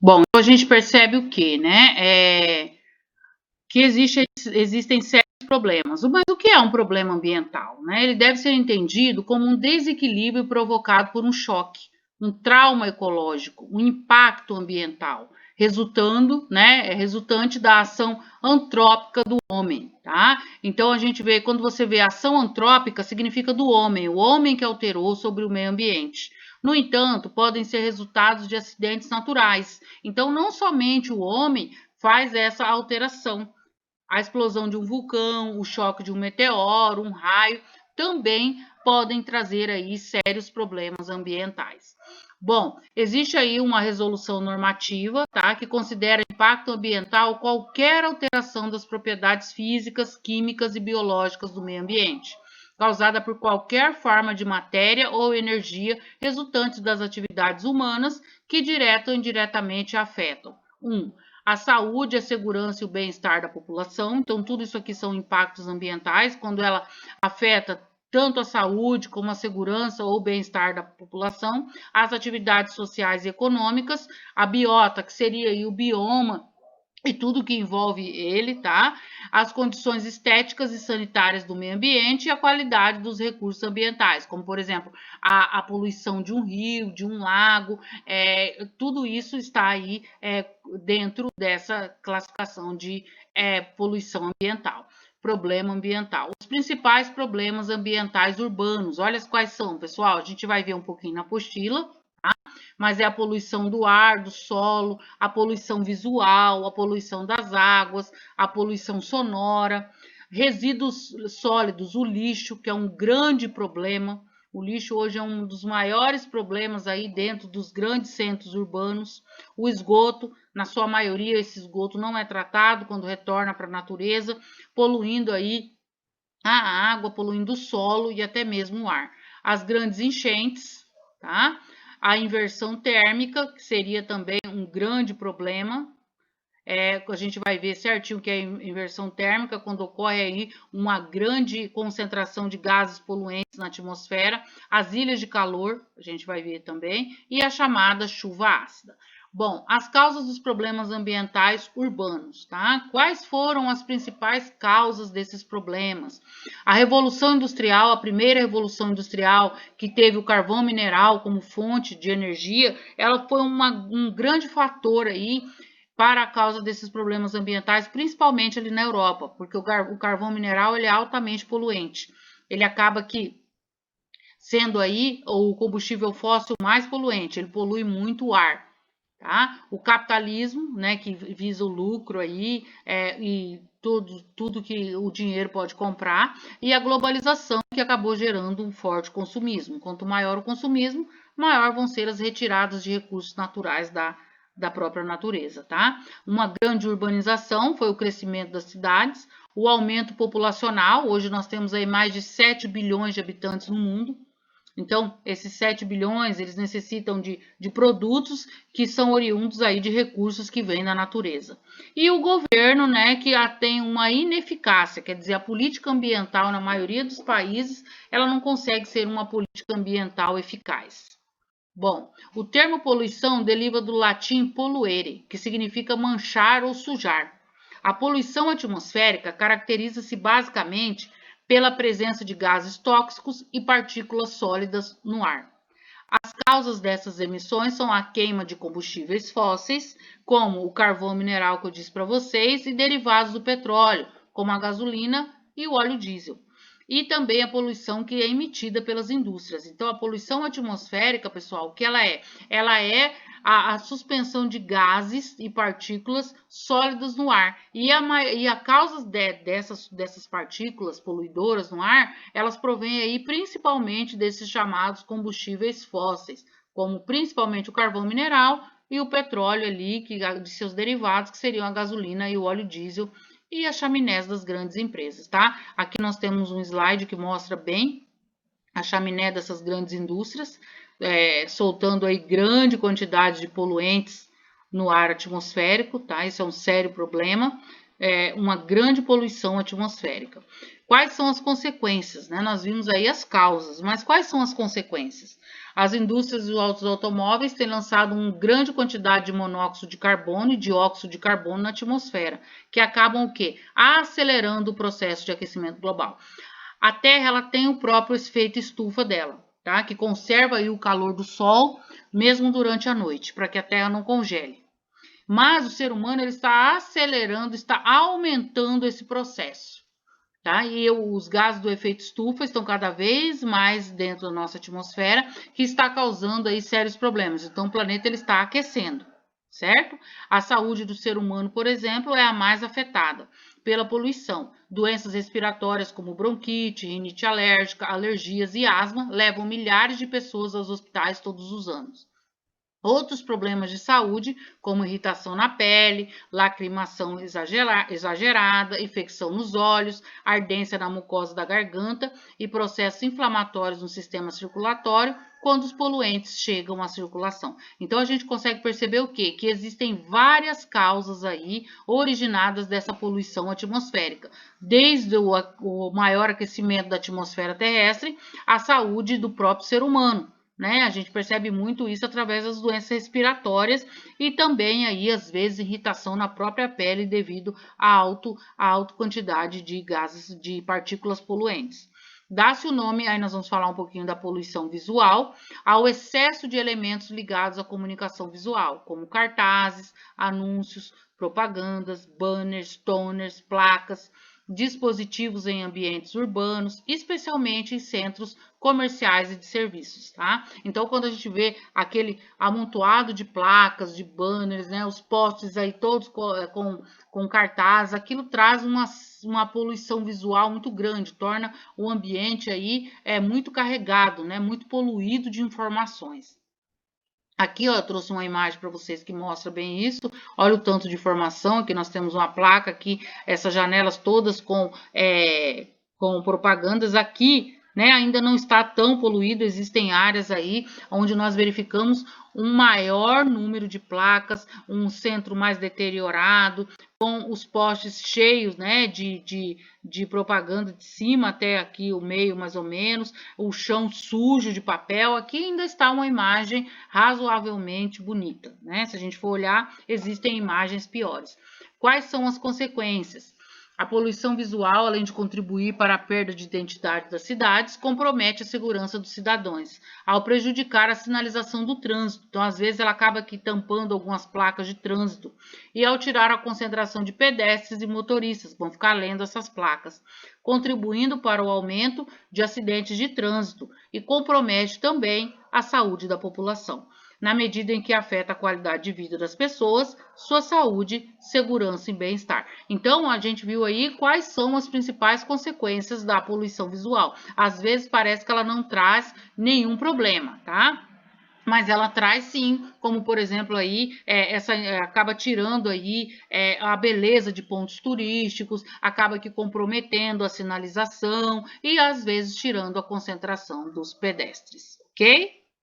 Bom, então a gente percebe o quê, né? Que existem sérios problemas. Mas o que é um problema ambiental, né? Ele deve ser entendido como um desequilíbrio provocado por um choque, um trauma ecológico, um impacto ambiental, resultante da ação antrópica do homem, tá? Então a gente vê, quando você vê ação antrópica, significa do homem, o homem que alterou sobre o meio ambiente. No entanto, podem ser resultados de acidentes naturais. Então, não somente o homem faz essa alteração. A explosão de um vulcão, o choque de um meteoro, um raio, também podem trazer aí sérios problemas ambientais. Bom, existe aí uma resolução normativa, tá, que considera impacto ambiental qualquer alteração das propriedades físicas, químicas e biológicas do meio ambiente, causada por qualquer forma de matéria ou energia resultantes das atividades humanas que direta ou indiretamente afetam. 1. A saúde, a segurança e o bem-estar da população. Então, tudo isso aqui são impactos ambientais, quando ela afeta tanto a saúde como a segurança ou o bem-estar da população, as atividades sociais e econômicas, a biota, que seria aí o bioma e tudo que envolve ele, tá? As condições estéticas e sanitárias do meio ambiente e a qualidade dos recursos ambientais, como, por exemplo, a poluição de um rio, de um lago, tudo isso está aí dentro dessa classificação de poluição ambiental, problema ambiental. Os principais problemas ambientais urbanos, olha quais são, pessoal, a gente vai ver um pouquinho na apostila, mas é a poluição do ar, do solo, a poluição visual, a poluição das águas, a poluição sonora, resíduos sólidos, o lixo, que é um grande problema. O lixo hoje é um dos maiores problemas aí dentro dos grandes centros urbanos. O esgoto, na sua maioria, esse esgoto não é tratado quando retorna para a natureza, poluindo aí a água, poluindo o solo e até mesmo o ar. As grandes enchentes, tá? A inversão térmica, que seria também um grande problema. A gente vai ver certinho que é a inversão térmica, quando ocorre aí uma grande concentração de gases poluentes na atmosfera, as ilhas de calor, a gente vai ver também, e a chamada chuva ácida. Bom, as causas dos problemas ambientais urbanos, tá? Quais foram as principais causas desses problemas? A Revolução Industrial, a primeira Revolução Industrial, que teve o carvão mineral como fonte de energia, ela foi um grande fator aí para a causa desses problemas ambientais, principalmente ali na Europa, porque o carvão mineral ele é altamente poluente. Ele acaba que sendo aí o combustível fóssil mais poluente, ele polui muito o ar. Tá? O capitalismo, né, que visa o lucro aí e tudo que o dinheiro pode comprar, e a globalização que acabou gerando um forte consumismo. Quanto maior o consumismo, maior vão ser as retiradas de recursos naturais da própria natureza, tá? Uma grande urbanização foi o crescimento das cidades, o aumento populacional, hoje nós temos aí mais de 7 bilhões de habitantes no mundo. Então, esses 7 bilhões, eles necessitam de produtos que são oriundos aí de recursos que vêm da natureza. E o governo, né, que tem uma ineficácia, quer dizer, a política ambiental na maioria dos países, ela não consegue ser uma política ambiental eficaz. Bom, o termo poluição deriva do latim poluere, que significa manchar ou sujar. A poluição atmosférica caracteriza-se basicamente pela presença de gases tóxicos e partículas sólidas no ar. As causas dessas emissões são a queima de combustíveis fósseis, como o carvão mineral que eu disse para vocês, e derivados do petróleo, como a gasolina e o óleo diesel. E também a poluição que é emitida pelas indústrias. Então, a poluição atmosférica, pessoal, o que ela é? Ela é a suspensão de gases e partículas sólidas no ar. E a causa dessas partículas poluidoras no ar, elas provêm aí principalmente desses chamados combustíveis fósseis, como principalmente o carvão mineral e o petróleo ali, de seus derivados, que seriam a gasolina e o óleo diesel, e as chaminés das grandes empresas, tá? Aqui nós temos um slide que mostra bem a chaminé dessas grandes indústrias, soltando aí grande quantidade de poluentes no ar atmosférico, tá? Isso é um sério problema, uma grande poluição atmosférica. Quais são as consequências, né? Nós vimos aí as causas, mas quais são as consequências? As indústrias dos automóveis têm lançado uma grande quantidade de monóxido de carbono e dióxido de carbono na atmosfera, que acabam o quê? Acelerando o processo de aquecimento global. A Terra ela tem o próprio efeito estufa dela, tá? Que conserva aí o calor do Sol, mesmo durante a noite, para que a Terra não congele. Mas o ser humano ele está acelerando, está aumentando esse processo. Tá? E os gases do efeito estufa estão cada vez mais dentro da nossa atmosfera, que está causando aí sérios problemas. Então, o planeta ele está aquecendo, certo? A saúde do ser humano, por exemplo, é a mais afetada pela poluição. Doenças respiratórias como bronquite, rinite alérgica, alergias e asma levam milhares de pessoas aos hospitais todos os anos. Outros problemas de saúde, como irritação na pele, lacrimação exagerada, infecção nos olhos, ardência na mucosa da garganta e processos inflamatórios no sistema circulatório, quando os poluentes chegam à circulação. Então a gente consegue perceber o quê? Que existem várias causas aí originadas dessa poluição atmosférica, desde o maior aquecimento da atmosfera terrestre à saúde do próprio ser humano. Né? A gente percebe muito isso através das doenças respiratórias e também aí às vezes irritação na própria pele devido à alta quantidade de gases, de partículas poluentes. Dá-se o nome, aí nós vamos falar um pouquinho da poluição visual, ao excesso de elementos ligados à comunicação visual, como cartazes, anúncios, propagandas, banners, toners, placas, dispositivos em ambientes urbanos, especialmente em centros comerciais e de serviços, tá? Então, quando a gente vê aquele amontoado de placas, de banners, né, os postes aí todos com cartaz, aquilo traz uma poluição visual muito grande, torna o ambiente aí muito carregado, né, muito poluído de informações. Aqui, ó, eu trouxe uma imagem para vocês que mostra bem isso. Olha o tanto de informação. Aqui nós temos uma placa aqui, essas janelas todas com propagandas. Aqui, né, ainda não está tão poluído. Existem áreas aí onde nós verificamos um maior número de placas, um centro mais deteriorado, com os postes cheios, né, de propaganda de cima até aqui o meio mais ou menos, o chão sujo de papel. Aqui ainda está uma imagem razoavelmente bonita, né? Se a gente for olhar, existem imagens piores. Quais são as consequências? A poluição visual, além de contribuir para a perda de identidade das cidades, compromete a segurança dos cidadãos, ao prejudicar a sinalização do trânsito. Então, às vezes, ela acaba aqui tampando algumas placas de trânsito e ao tirar a concentração de pedestres e motoristas, vão ficar lendo essas placas, contribuindo para o aumento de acidentes de trânsito e compromete também a saúde da população, na medida em que afeta a qualidade de vida das pessoas, sua saúde, segurança e bem-estar. Então, a gente viu aí quais são as principais consequências da poluição visual. Às vezes parece que ela não traz nenhum problema, tá? Mas ela traz sim, como por exemplo aí, acaba tirando aí a beleza de pontos turísticos, acaba aqui comprometendo a sinalização e às vezes tirando a concentração dos pedestres, ok?